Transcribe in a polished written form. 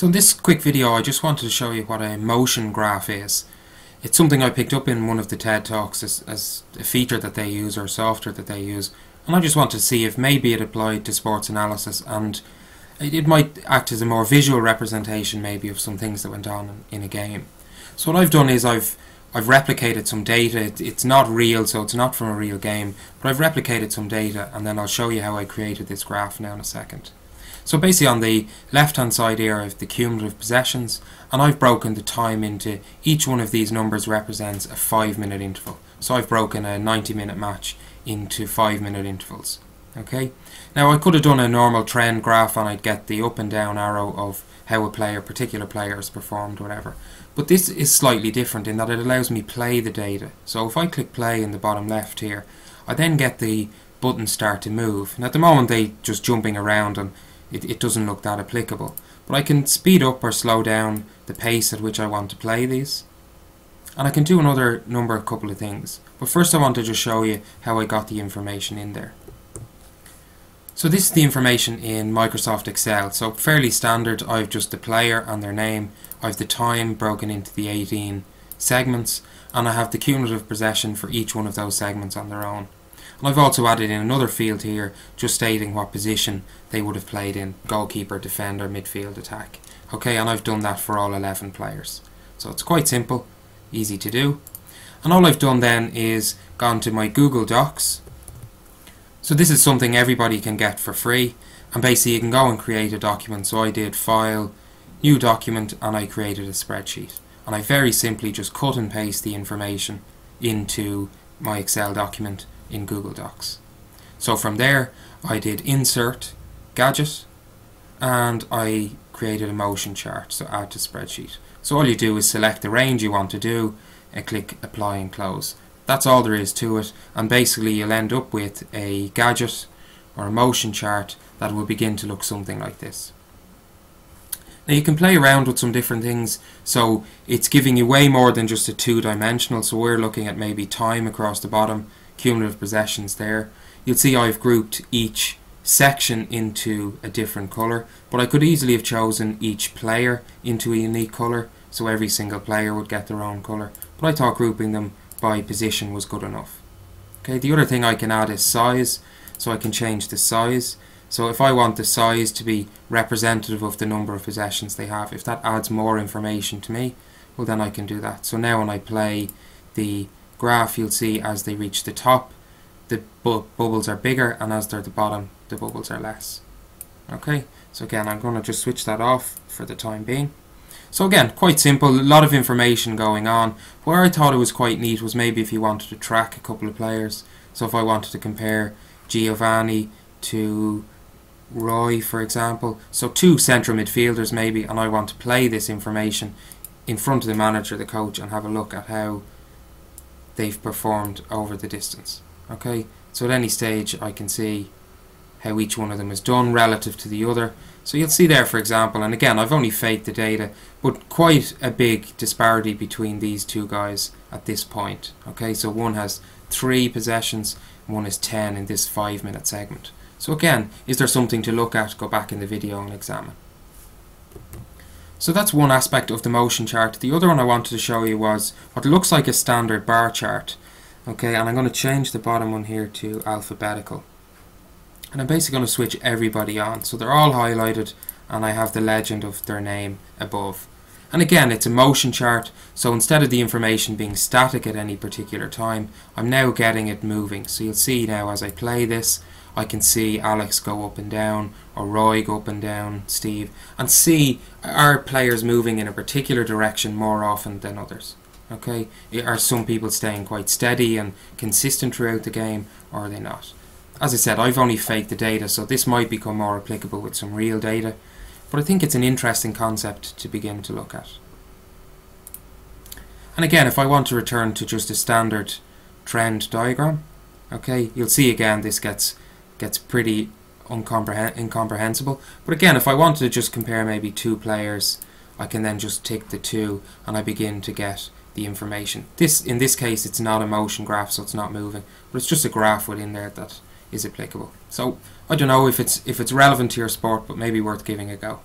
So in this quick video I just wanted to show you what a motion graph is. It's something I picked up in one of the TED Talks as a feature that they use or a software that they use, and I just wanted to see if maybe it applied to sports analysis, and it might act as a more visual representation maybe of some things that went on in a game. So what I've done is I've replicated some data. It's not real, so it's not from a real game, but I've replicated some data, and then I'll show you how I created this graph now in a second. So basically on the left hand side here I have the cumulative possessions, and I've broken the time into each one of these numbers represents a 5-minute interval. So I've broken a 90-minute match into 5-minute intervals. Okay. Now I could have done a normal trend graph and I'd get the up and down arrow of how a particular player has performed, whatever. But this is slightly different in that it allows me play the data. So if I click play in the bottom left here, I then get the button start to move. And at the moment they're just jumping around and it doesn't look that applicable. But I can speed up or slow down the pace at which I want to play these. And I can do another couple of things. But first I want to just show you how I got the information in there. So this is the information in Microsoft Excel. So fairly standard. I've just the player and their name. I've the time broken into the 18 segments. And I have the cumulative possession for each one of those segments on their own. And I've also added in another field here just stating what position they would have played in: goalkeeper, defender, midfield, attack. Okay, and I've done that for all 11 players. So it's quite simple, easy to do. And all I've done then is gone to my Google Docs. So this is something everybody can get for free, and basically you can go and create a document. So I did File, New Document, and I created a spreadsheet. And I very simply just cut and paste the information into my Excel document in Google Docs. So from there I did Insert, Gadget, and I created a motion chart, so Add to Spreadsheet. So all you do is select the range you want to do and click Apply and Close. That's all there is to it, and basically you'll end up with a gadget or a motion chart that will begin to look something like this. Now you can play around with some different things, so it's giving you way more than just a two-dimensional. So we're looking at maybe time across the bottom, cumulative possessions there. You'll see I've grouped each section into a different colour, but I could easily have chosen each player into a unique colour, so every single player would get their own colour, but I thought grouping them by position was good enough. Okay, the other thing I can add is size, so I can change the size. So if I want the size to be representative of the number of possessions they have, if that adds more information to me, well then I can do that. So now when I play the graph, you'll see as they reach the top the bubbles are bigger, and as they're at the bottom the bubbles are less. Okay, so again I'm going to just switch that off for the time being. So again, quite simple, a lot of information going on. Where I thought it was quite neat was maybe if you wanted to track a couple of players. So if I wanted to compare Giovanni to Roy, for example, so two central midfielders maybe, and I want to play this information in front of the manager, the coach, and have a look at how they've performed over the distance. Okay, so at any stage I can see how each one of them is done relative to the other. So you'll see there, for example, and again I've only faked the data, but quite a big disparity between these two guys at this point. Okay, so one has 3 possessions, one is 10 in this 5-minute segment. So again, is there something to look at? Go back in the video and examine. So that's one aspect of the motion chart. The other one I wanted to show you was what looks like a standard bar chart. Okay, and I'm going to change the bottom one here to alphabetical. And I'm basically going to switch everybody on. So they're all highlighted and I have the legend of their name above. And again, it's a motion chart, so instead of the information being static at any particular time, I'm now getting it moving. So you'll see now as I play this, I can see Alex go up and down, or Roy go up and down, Steve, and see are players moving in a particular direction more often than others. Okay, are some people staying quite steady and consistent throughout the game, or are they not? As I said, I've only faked the data, so this might become more applicable with some real data, but I think it's an interesting concept to begin to look at. And again, if I want to return to just a standard trend diagram, okay, you'll see again this gets pretty incomprehensible. But again, if I wanted to just compare maybe 2 players, I can then just tick the 2 and I begin to get the information. In this case it's not a motion graph, so it's not moving, but it's just a graph within there that is applicable. So I don't know if it's relevant to your sport, but maybe worth giving a go.